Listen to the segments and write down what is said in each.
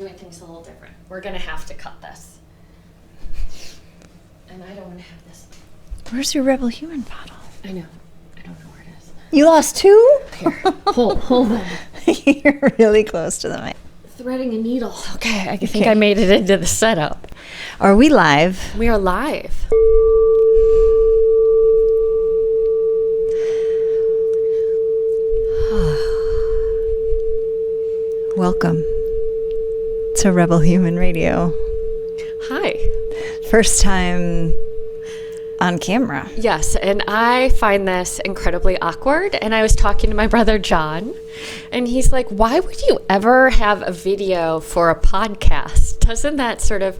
Doing things a little different. We're gonna have to cut this. And I don't want to have this. Where's your Rebel Human bottle? I know. I don't know where it is. You lost two? Here. Hold on. You're really close to the mic. Threading a needle. Okay, I think I made it into the setup. Are we live? We are live. Welcome to Rebel Human Radio. Hi. First time on camera. Yes, and I find this incredibly awkward. And I was talking to my brother John, and he's like, why would you ever have a video for a podcast? Doesn't that sort of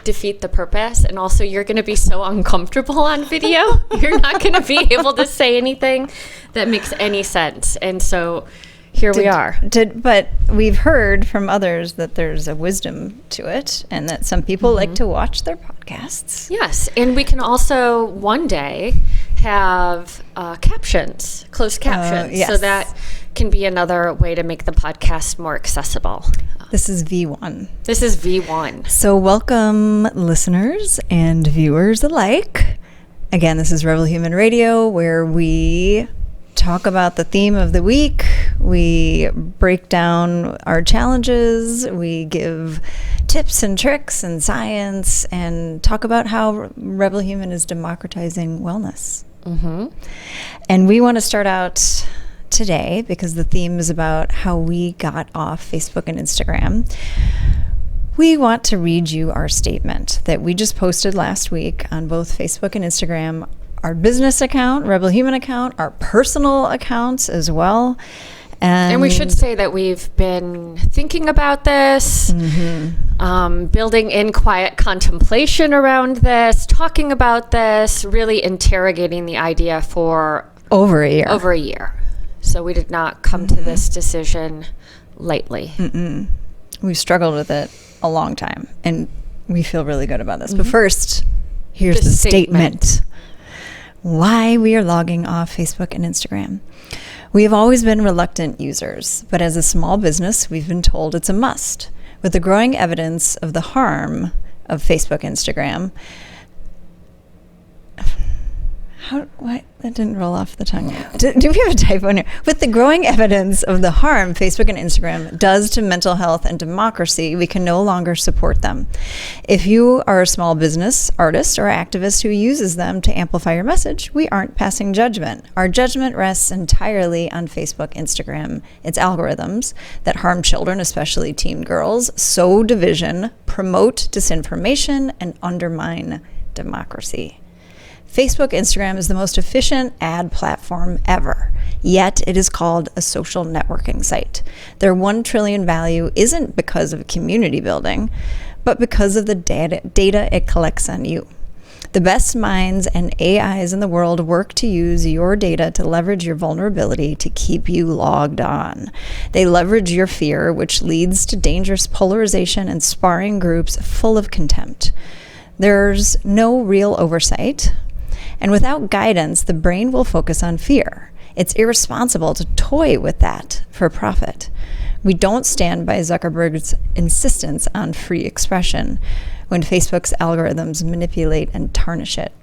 defeat the purpose? And also, you're going to be so uncomfortable on video. You're not going to be able to say anything that makes any sense. And so here we are. But we've heard from others that there's a wisdom to it and that some people like to watch their podcasts. Yes, and we can also one day have captions, closed captions. Yes. So that can be another way to make the podcast more accessible. This is V1. This is V1. So welcome, listeners and viewers alike. Again, this is Rebel Human Radio, where we talk about the theme of the week. We break down our challenges. We give tips and tricks and science and talk about how Rebel Human is democratizing wellness. Mm-hmm. And we want to start out today because the theme is about how we got off Facebook and Instagram. We want to read you our statement that we just posted last week on both Facebook and Instagram, our business account, Rebel Human account, our personal accounts as well. And we should say that we've been thinking about this, building in quiet contemplation around this, talking about this, really interrogating the idea for over a year. So we did not come to this decision lightly. We've struggled with it a long time, and we feel really good about this. But first, here's the statement. Why we are logging off Facebook and Instagram. We have always been reluctant users, but as a small business, we've been told it's a must. With the growing evidence of the harm of Facebook and Instagram, that didn't roll off the tongue. Do we have a typo in here? With the growing evidence of the harm Facebook and Instagram does to mental health and democracy, we can no longer support them. If you are a small business, artist, or activist who uses them to amplify your message, we aren't passing judgment. Our judgment rests entirely on Facebook, Instagram, its algorithms that harm children, especially teen girls, sow division, promote disinformation, and undermine democracy. Facebook, Instagram is the most efficient ad platform ever, yet it is called a social networking site. Their 1 trillion value isn't because of community building, but because of the data it collects on you. The best minds and AIs in the world work to use your data to leverage your vulnerability to keep you logged on. They leverage your fear, which leads to dangerous polarization and sparring groups full of contempt. There's no real oversight. And without guidance, the brain will focus on fear. It's irresponsible to toy with that for profit. We don't stand by Zuckerberg's insistence on free expression when Facebook's algorithms manipulate and tarnish it.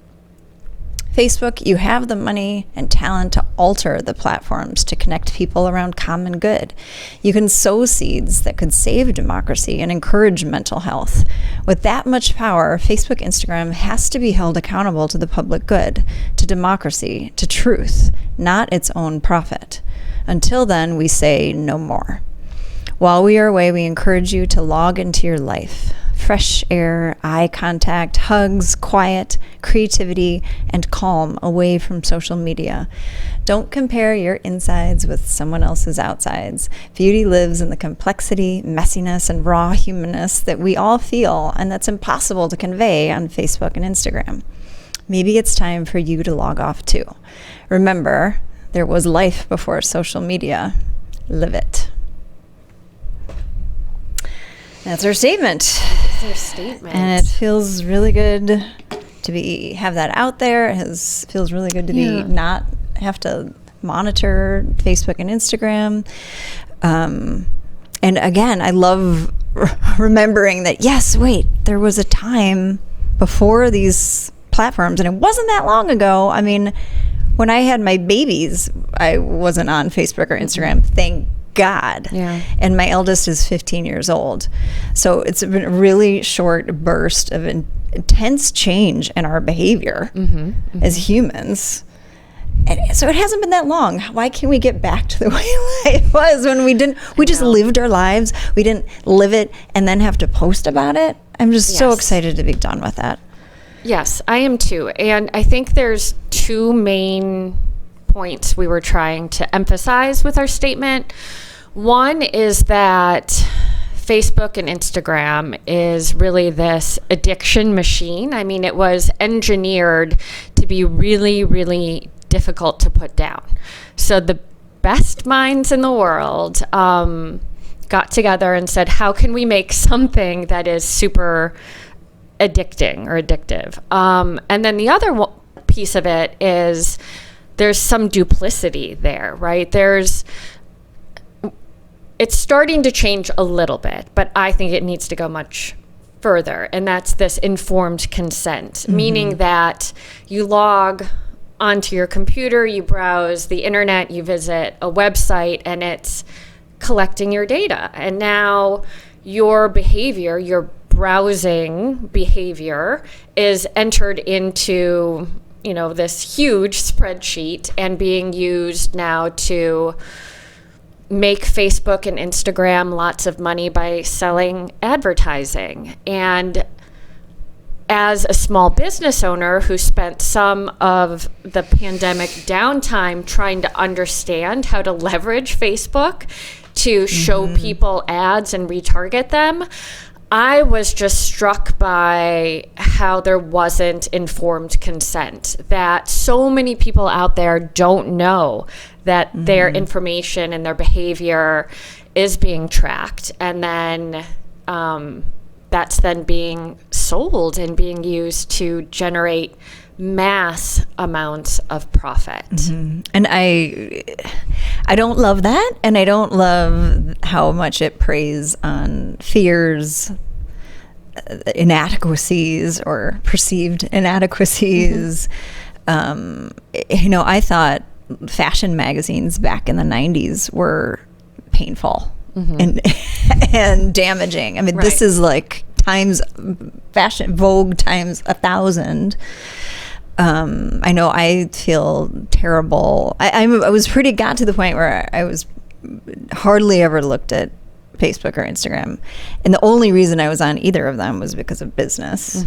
Facebook, you have the money and talent to alter the platforms to connect people around common good. You can sow seeds that could save democracy and encourage mental health. With that much power, Facebook, Instagram has to be held accountable to the public good, to democracy, to truth, not its own profit. Until then, we say no more. While we are away, we encourage you to log into your life. Fresh air, eye contact, hugs, quiet, creativity, and calm away from social media. Don't compare your insides with someone else's outsides. Beauty lives in the complexity, messiness, and raw humanness that we all feel, and that's impossible to convey on Facebook and Instagram. Maybe it's time for you to log off too. Remember, there was life before social media. Live it. That's our statement. And it feels really good to have that out there. It feels really good to be not have to monitor Facebook and Instagram. And again, I love remembering that, yes, wait, there was a time before these platforms, and it wasn't that long ago. I mean, when I had my babies, I wasn't on Facebook or Instagram. Thank God. Yeah. And my eldest is 15 years old. So it's been a really short burst of intense change in our behavior as humans. And so it hasn't been that long. Why can't we get back to the way life was when we just lived our lives? We didn't live it and then have to post about it. I'm just so excited to be done with that. Yes, I am too. And I think there's two main points we were trying to emphasize with our statement. One is that Facebook and Instagram is really this addiction machine. I mean, it was engineered to be really, really difficult to put down. So the best minds in the world got together and said, how can we make something that is super addicting or addictive? And then the other piece of it is there's some duplicity there, right? It's starting to change a little bit, but I think it needs to go much further. And that's this informed consent, meaning that you log onto your computer, you browse the internet, you visit a website, and it's collecting your data. And now your behavior, your browsing behavior is entered into, this huge spreadsheet and being used now to make Facebook and Instagram lots of money by selling advertising. And as a small business owner who spent some of the pandemic downtime trying to understand how to leverage Facebook to show people ads and retarget them, I was just struck by how there wasn't informed consent, that so many people out there don't know that their information and their behavior is being tracked, and then that's then being sold and being used to generate mass amounts of profit. And I don't love that, and I don't love how much it preys on fears, inadequacies or perceived inadequacies. I thought fashion magazines back in the 90s were painful and damaging. I mean, this is like fashion Vogue times 1,000. I know I feel terrible. I was got to the point where I was hardly ever looked at Facebook or Instagram, and the only reason I was on either of them was because of business.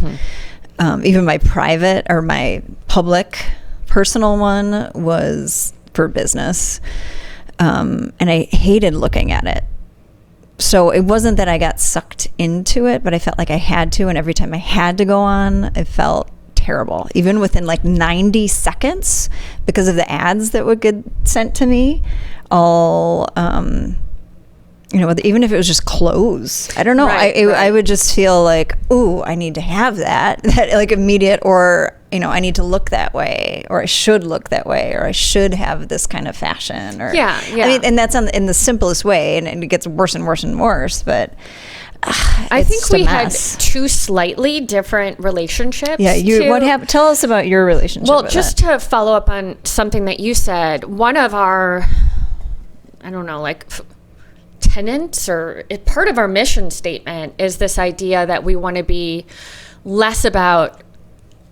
Even my private or my public personal one was for business, and I hated looking at it. So it wasn't that I got sucked into it, but I felt like I had to, and every time I had to go on, it felt terrible, even within like 90 seconds, because of the ads that would get sent to me. Even if it was just clothes, I don't know. I would just feel like, ooh, I need to have that like immediate, or I need to look that way, or I should look that way, or I should have this kind of fashion, or yeah. I mean, and that's in the simplest way, and it gets worse and worse and worse. But I think we had two slightly different relationships. Yeah, what happened? Tell us about your relationship. Well, just to follow up on something that you said, one of our, tenants or part of our mission statement is this idea that we want to be less about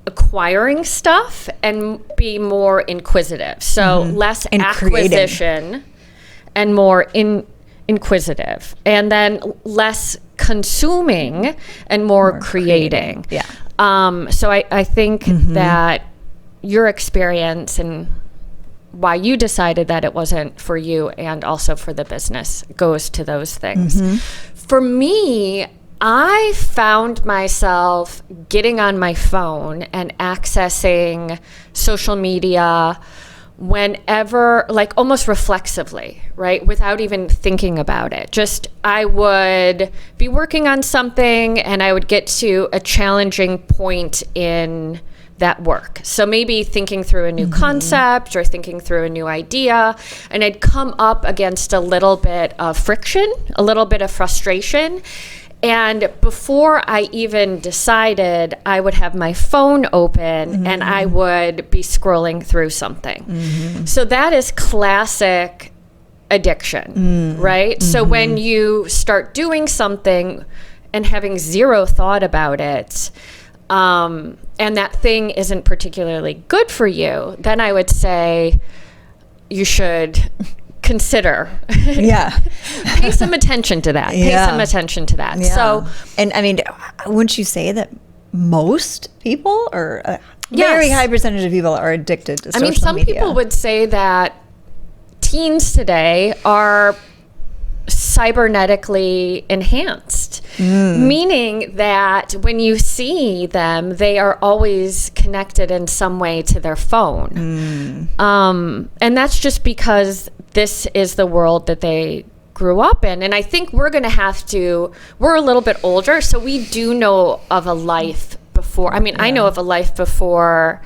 acquiring stuff and be more inquisitive. So less and acquisition creating. And more inquisitive, and then less consuming and more creating. Yeah. So I think that your experience and why you decided that it wasn't for you and also for the business goes to those things. For me, I found myself getting on my phone and accessing social media whenever, like almost reflexively, right? Without even thinking about it. Just, I would be working on something and I would get to a challenging point in that work. So maybe thinking through a new concept or thinking through a new idea, and I'd come up against a little bit of friction, a little bit of frustration. And before I even decided, I would have my phone open and I would be scrolling through something. So that is classic addiction, right? So when you start doing something and having zero thought about it, and that thing isn't particularly good for you, then I would say you should consider. Pay some attention to that. Pay some attention to that. So, and I mean, wouldn't you say that most people, or a very high percentage of people, are addicted to social media? Some people would say that teens today are cybernetically enhanced, meaning that when you see them, they are always connected in some way to their phone. And that's just because this is the world that they grew up in. And I think we're a little bit older, so we do know of a life before. I know of a life before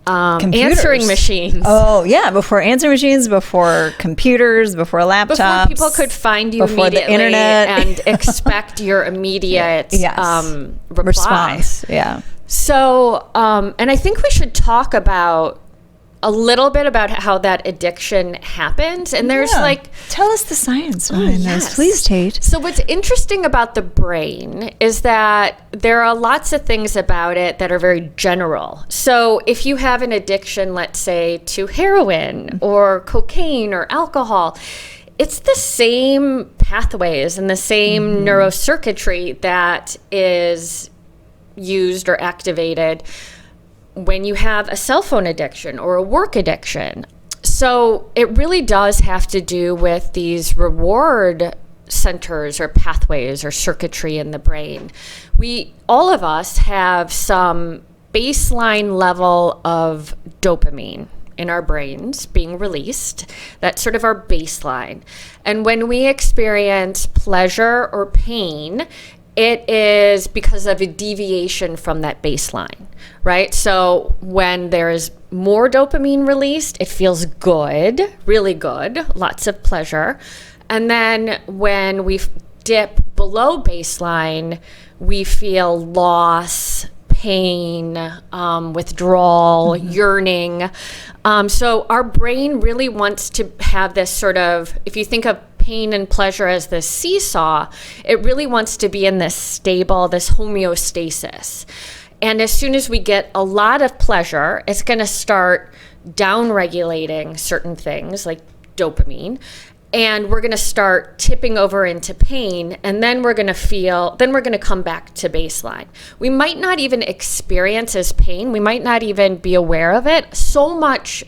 answering machines. Before answering machines, before computers, before laptops. Before people could find you before immediately the internet. and expect your immediate response. So, and I think we should talk about a little bit about how that addiction happens. And there's tell us the science behind this, please, Tate. So what's interesting about the brain is that there are lots of things about it that are very general. So if you have an addiction, let's say to heroin or cocaine or alcohol, it's the same pathways and the same neurocircuitry that is used or activated when you have a cell phone addiction or a work addiction. So it really does have to do with these reward centers or pathways or circuitry in the brain. All of us have some baseline level of dopamine in our brains being released. That's sort of our baseline. And when we experience pleasure or pain, it is because of a deviation from that baseline, right? So when there's more dopamine released, it feels good, really good, lots of pleasure. And then when we dip below baseline, we feel loss, pain, withdrawal, yearning. So our brain really wants to have this sort of, if you think of pain and pleasure as this seesaw, it really wants to be in this stable, this homeostasis. And as soon as we get a lot of pleasure, it's going to start down-regulating certain things like dopamine. And we're going to start tipping over into pain, and then we're going to come back to baseline. We might not even experience as pain. We might not even be aware of it. So much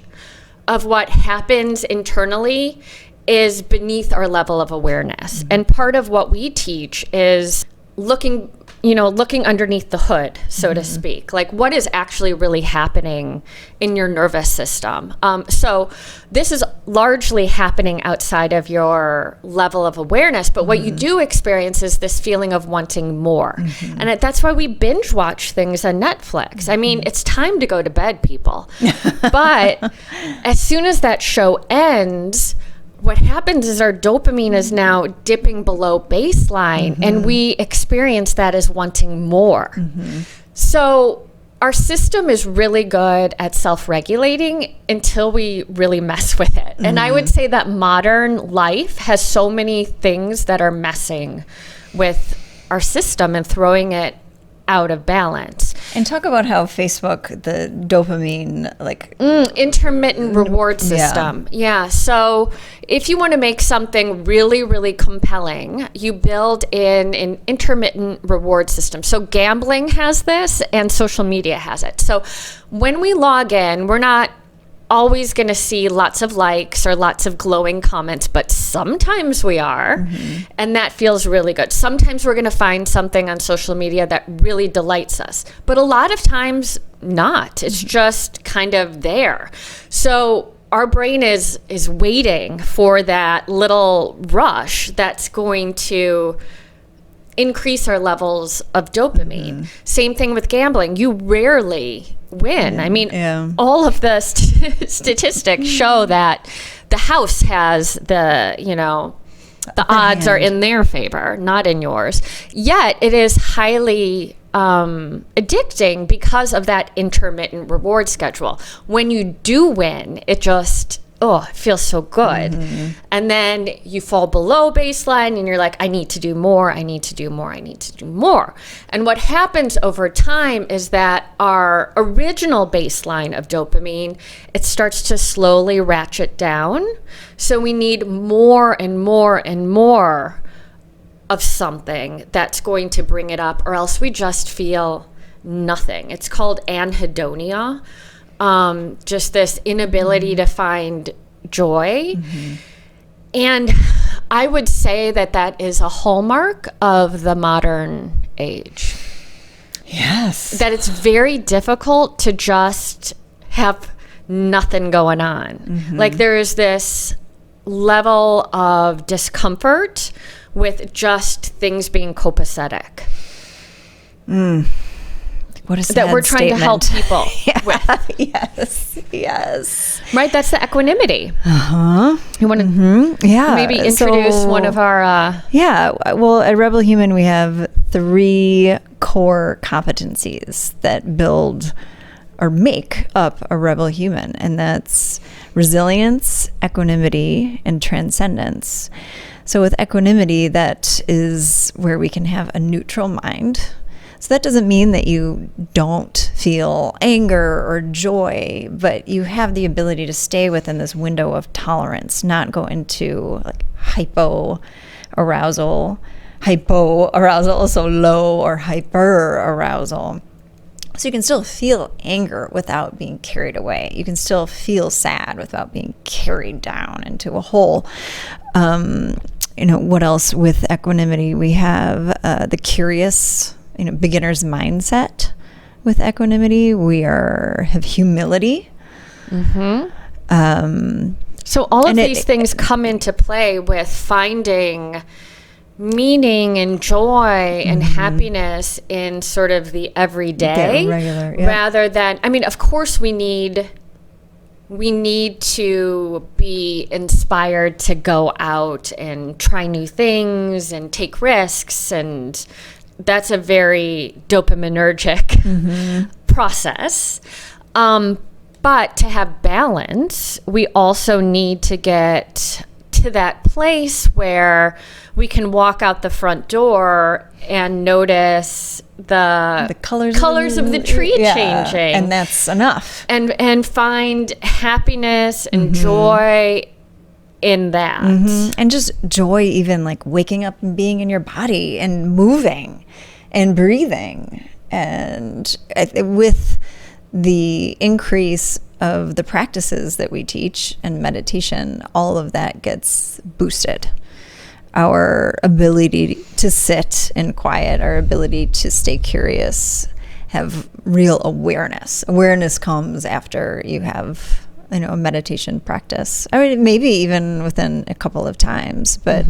of what happens internally is beneath our level of awareness. And part of what we teach is looking underneath the hood, so to speak. Like, what is actually really happening in your nervous system? So this is largely happening outside of your level of awareness, but what you do experience is this feeling of wanting more. And that's why we binge watch things on Netflix. It's time to go to bed, people. But as soon as that show ends, what happens is our dopamine is now dipping below baseline, and we experience that as wanting more. So our system is really good at self-regulating until we really mess with it. And I would say that modern life has so many things that are messing with our system and throwing it out of balance. And talk about how Facebook, the dopamine, intermittent reward system. Yeah. So if you want to make something really, really compelling, you build in an intermittent reward system. So gambling has this and social media has it. So when we log in, we're not always going to see lots of likes or lots of glowing comments, but sometimes we are, and that feels really good. Sometimes we're going to find something on social media that really delights us, but a lot of times not. It's just kind of there. So our brain is waiting for that little rush that's going to increase our levels of dopamine. Same thing with gambling. You rarely win. All of the statistics show that the house has the, the odds are in their favor, not in yours. Yet it is highly addicting because of that intermittent reward schedule. When you do win, it just, it feels so good. And then you fall below baseline and you're like, I need to do more, I need to do more, I need to do more. And what happens over time is that our original baseline of dopamine, it starts to slowly ratchet down. So we need more and more and more of something that's going to bring it up, or else we just feel nothing. It's called anhedonia. Just this inability to find joy. And I would say that is a hallmark of the modern age. Yes. That it's very difficult to just have nothing going on. Like there is this level of discomfort with just things being copacetic. What a sad that we're trying statement. to help people with. Yes. Right, that's the equanimity. You want to maybe introduce one of our... well, at Rebel Human, we have 3 core competencies that build or make up a Rebel Human, and that's resilience, equanimity, and transcendence. So with equanimity, that is where we can have a neutral mind. So that doesn't mean that you don't feel anger or joy, but you have the ability to stay within this window of tolerance, not go into like hypo-arousal, so low, or hyper-arousal. So you can still feel anger without being carried away. You can still feel sad without being carried down into a hole. What else with equanimity? We have the curious, beginner's mindset. With equanimity, we have humility. So all of these things come into play with finding meaning and joy and happiness in sort of the everyday, regular, rather than, of course we need to be inspired to go out and try new things and take risks, and that's a very dopaminergic process. But to have balance, we also need to get to that place where we can walk out the front door and notice the colors of the tree changing. And that's enough. And find happiness and joy in that. And just joy, even like waking up and being in your body and moving and breathing. And with the increase of the practices that we teach and meditation, all of that gets boosted. Our ability to sit in quiet, our ability to stay curious, have real awareness. Awareness comes after you have, a meditation practice. Maybe even within a couple of times, but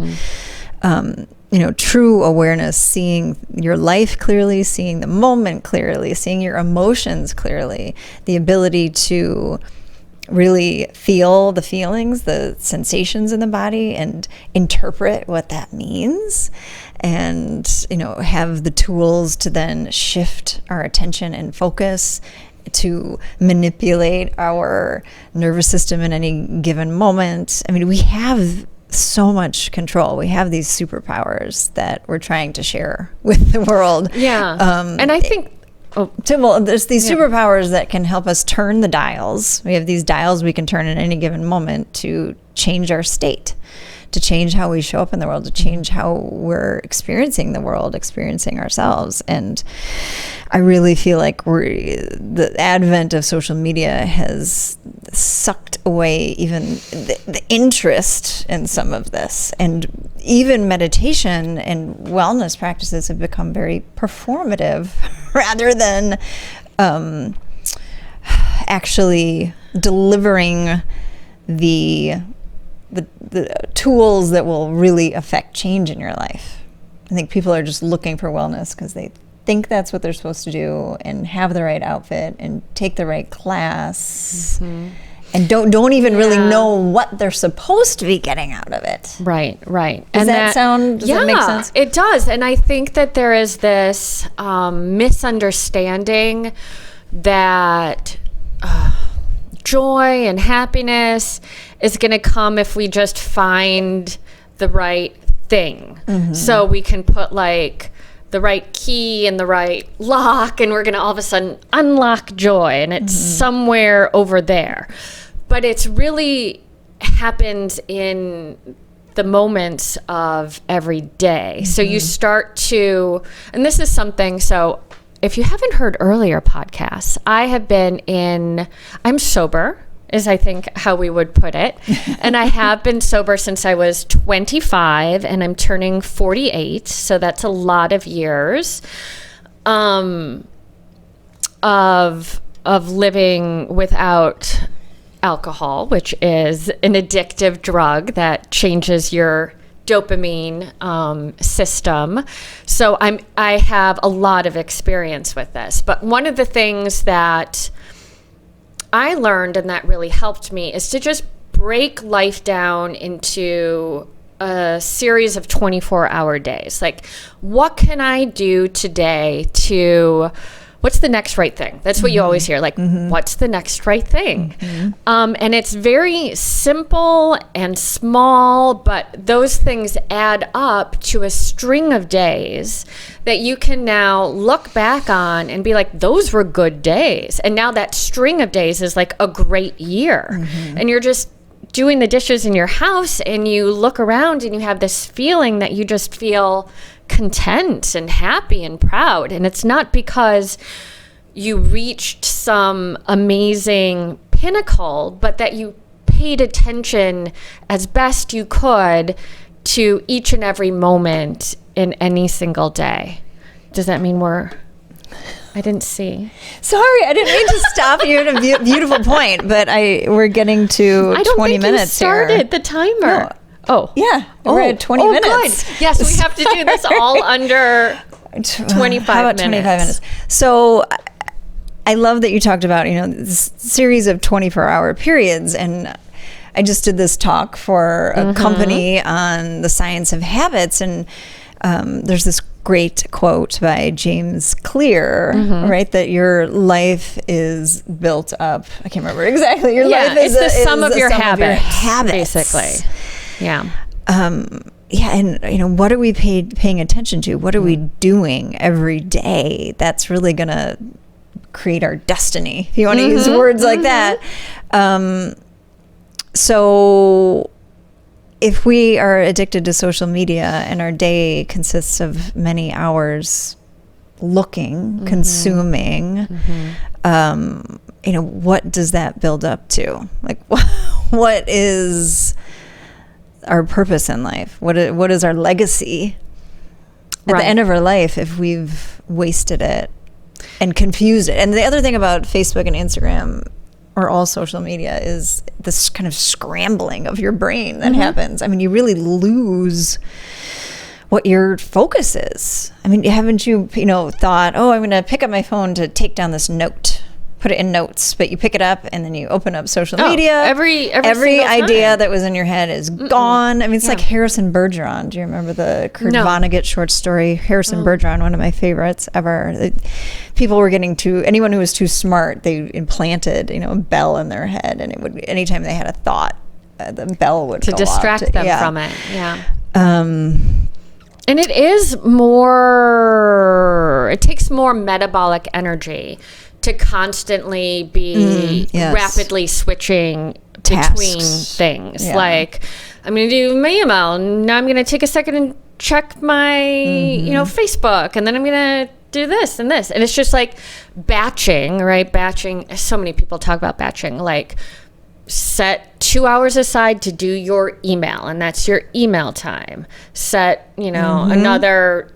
true awareness, seeing your life clearly, seeing the moment clearly, seeing your emotions clearly, the ability to really feel the feelings, the sensations in the body, and interpret what that means, and have the tools to then shift our attention and focus to manipulate our nervous system in any given moment. We have so much control. We have these superpowers that we're trying to share with the world. And I think there's these superpowers that can help us turn the dials. We have these dials we can turn at any given moment to change our state, to change how we show up in the world, to change how we're experiencing the world, experiencing ourselves. And I really feel like the advent of social media has sucked away even the interest in some of this. And even meditation and wellness practices have become very performative rather than actually delivering the tools that will really affect change in your life. I think people are just looking for wellness because they think that's what they're supposed to do and have the right outfit and take the right class and don't even really know what they're supposed to be getting out of it. Right. Does that make sense? It does. And I think that there is this misunderstanding that joy and happiness is going to come if we just find the right thing. So we can put like the right key in the right lock, and we're going to all of a sudden unlock joy, and it's somewhere over there. But it's really happens in the moments of every day. So you start to, and this is something, so if you haven't heard earlier podcasts, I'm sober, is I think how we would put it. And I have been sober since I was 25, and I'm turning 48. So that's a lot of years of living without alcohol, which is an addictive drug that changes your dopamine system. So I have a lot of experience with this. But one of the things that I learned and that really helped me is to just break life down into a series of 24-hour days. Like, what can I do today what's the next right thing? That's what you always hear. Like, what's the next right thing? And it's very simple and small, but those things add up to a string of days that you can now look back on and be like, those were good days. And now that string of days is like a great year. And you're just doing the dishes in your house, and you look around and you have this feeling that you just feel content and happy and proud. And it's not because you reached some amazing pinnacle, but that you paid attention as best you could to each and every moment in any single day. Does that mean I didn't see. Sorry, I didn't mean to stop you at a beautiful point, but we're getting to 20 minutes here. I don't think you started the timer. No. Oh. Yeah, we're at 20 minutes. Good. Yes, we have to do this all under 25 minutes. How about 25 minutes? So I love that you talked about, this series of 24-hour periods. And I just did this talk for a company on the science of habits. And there's this great quote by James Clear, right? That your life is built up. I can't remember exactly. Your life is the sum of your habits, basically. Yeah. And what are we paying attention to? What are we doing every day? That's really going to create our destiny, if you want to use words like that. So if we are addicted to social media and our day consists of many hours looking, consuming, what does that build up to? Like, what is our purpose in life? What is our legacy at the end of our life if we've wasted it and confused it? And the other thing about Facebook and Instagram or all social media is this kind of scrambling of your brain that happens. I mean, you really lose what your focus is. I mean, haven't you thought, I'm going to pick up my phone to take down this note, put it in notes, but you pick it up and then you open up social media. Every idea that was in your head is gone. I mean, it's like Harrison Bergeron. Do you remember the Kurt Vonnegut short story? Harrison Bergeron, one of my favorites ever. People were anyone who was too smart, they implanted, a bell in their head, and it would, anytime they had a thought, the bell would go off. To distract them from it. Yeah. And it takes more metabolic energy to constantly be rapidly switching between things. Yeah. Like, I'm going to do my email, now I'm going to take a second and check my, Facebook, and then I'm going to do this and this. And it's just like batching, right? Batching. So many people talk about batching. Like, set 2 hours aside to do your email, and that's your email time. Set, another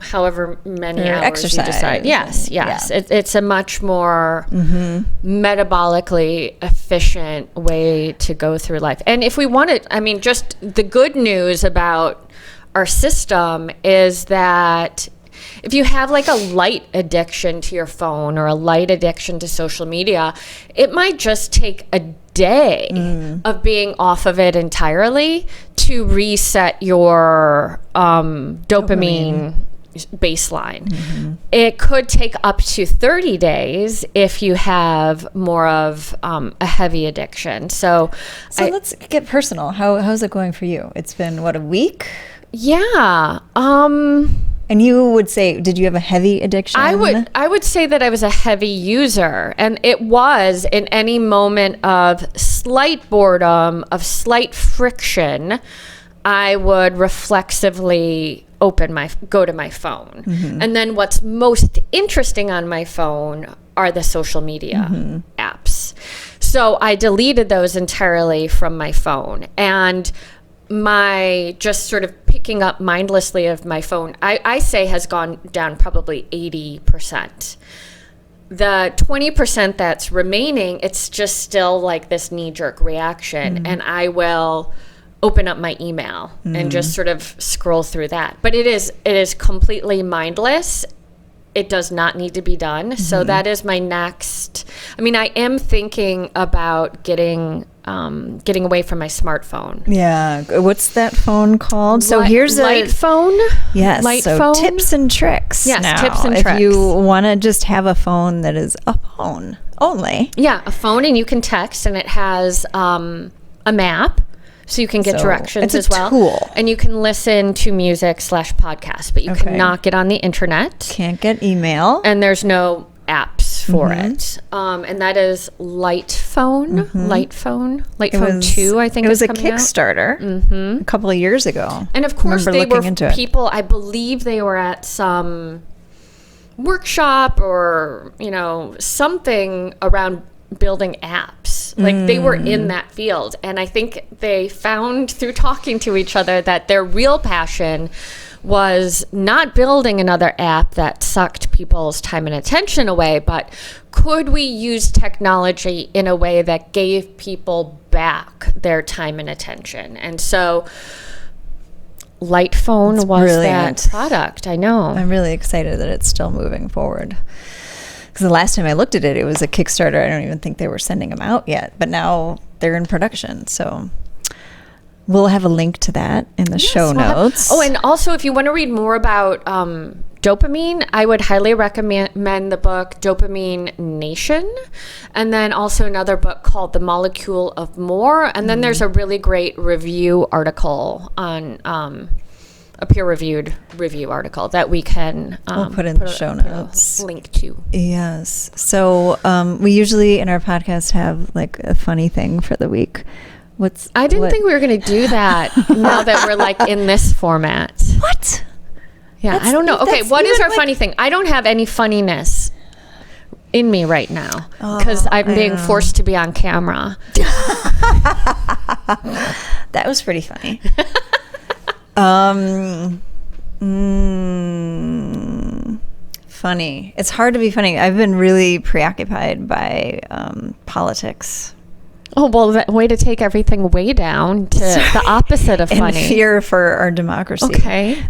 however many hours exercise. You decide. Yes. Yeah. It's a much more metabolically efficient way to go through life. And if we wanted, just the good news about our system is that if you have like a light addiction to your phone or a light addiction to social media, it might just take a day of being off of it entirely to reset your dopamine baseline. It could take up to 30 days if you have more of a heavy addiction. So let's get personal. How's it going for you? It's been, what, a week? Yeah. And you would say, did you have a heavy addiction? I would say that I was a heavy user, and it was in any moment of slight boredom, of slight friction, I would reflexively go to my phone. And then what's most interesting on my phone are the social media apps. So I deleted those entirely from my phone. And my just sort of picking up mindlessly of my phone, I say has gone down probably 80%. The 20% that's remaining, it's just still like this knee-jerk reaction. And I will open up my email and just sort of scroll through that. But it is completely mindless. It does not need to be done. So that is my next. I mean, I am thinking about getting away from my smartphone. Yeah. What's that phone called? So here's a light phone. Yes. Light so phone. Tips and tricks. Yes. Now, Tips and if tricks. If you want to just have a phone that is a phone only. Yeah, a phone, and you can text, and it has a map. So you can get directions as well. Tool. And you can listen to music /podcast, but you cannot get on the internet. Can't get email. And there's no apps for it. And that is Light Phone. Light Phone 2, I think. It was a coming Kickstarter a couple of years ago. And of course, they were people, it. I believe they were at some workshop or, something around building apps. Like they were in that field. And I think they found through talking to each other that their real passion was not building another app that sucked people's time and attention away, but could we use technology in a way that gave people back their time and attention? And so Light Phone was brilliant. That product. I know. I'm really excited that it's still moving forward. Because the last time I looked at it, it was a Kickstarter. I don't even think they were sending them out yet. But now they're in production. So we'll have a link to that in the show notes. And also, if you want to read more about dopamine, I would highly recommend the book Dopamine Nation. And then also another book called The Molecule of More. And then there's a really great review article on a peer-reviewed review article that we can we'll put in the show notes. Link to. Yes. So we usually in our podcast have like a funny thing for the week. I didn't think we were going to do that now that we're like in this format. What? Yeah, I don't know. Okay, what is our funny thing? I don't have any funniness in me right now because I'm being forced to be on camera. That was pretty funny. Funny. It's hard to be funny. I've been really preoccupied by politics. Oh, well, that way to take everything way down to the opposite of funny. And fear for our democracy. Okay.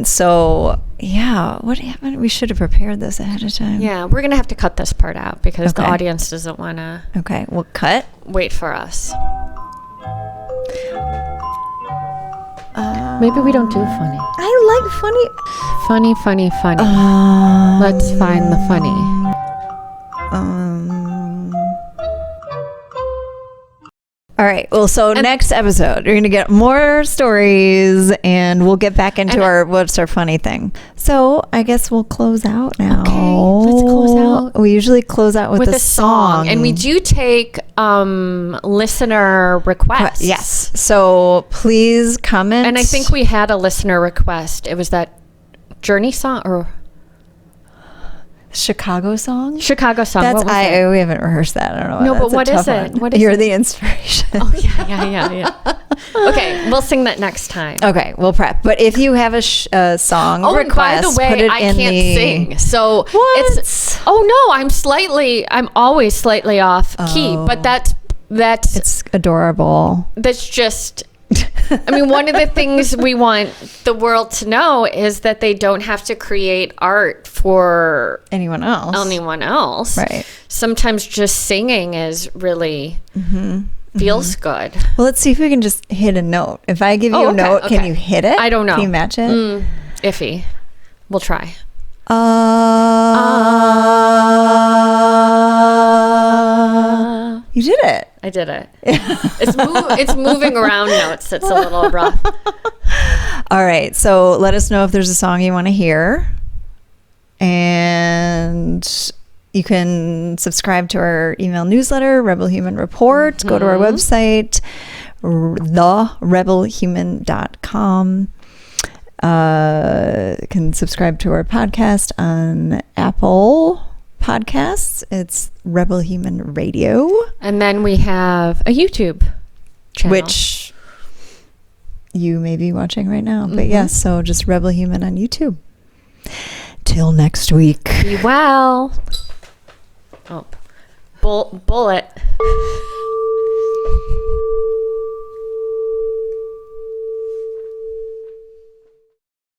So, yeah, what happened? We should have prepared this ahead of time. Yeah, we're going to have to cut this part out because the audience doesn't want to. Okay, we'll cut. Wait for us. Maybe we don't do funny. I like funny. Funny. Let's find the funny. All right. Well, so next episode, you're going to get more stories and we'll get back into what's our funny thing. So I guess we'll close out now. Okay, let's close out. We usually close out with a song. And we do take listener requests. Yes. So please comment. And I think we had a listener request. It was that Journey song or Chicago song. What was we haven't rehearsed that. I don't know. No, but what is it? What is You're the inspiration. Oh yeah. Okay, we'll sing that next time. Okay, we'll prep. But if you have a song request, by the way, put it I in can't sing. So what? I'm always slightly off key. But that's it's adorable. That's just I mean, one of the things we want the world to know is that they don't have to create art for anyone else. Right. Sometimes just singing is really feels good. Well, let's see if we can just hit a note. If I give you a note, can you hit it? I don't know. Can you match it? Iffy. We'll try. You did it. I did it. It's moving around notes. It's a little rough. All right. So let us know if there's a song you want to hear. And you can subscribe to our email newsletter, Rebel Human Report. Go to our website, therebelhuman.com. Can subscribe to our podcast on Apple Podcasts. It's Rebel Human Radio. And then we have a YouTube channel, which you may be watching right now. But yes, so just Rebel Human on YouTube. Till next week. Be well. Oh, bullet.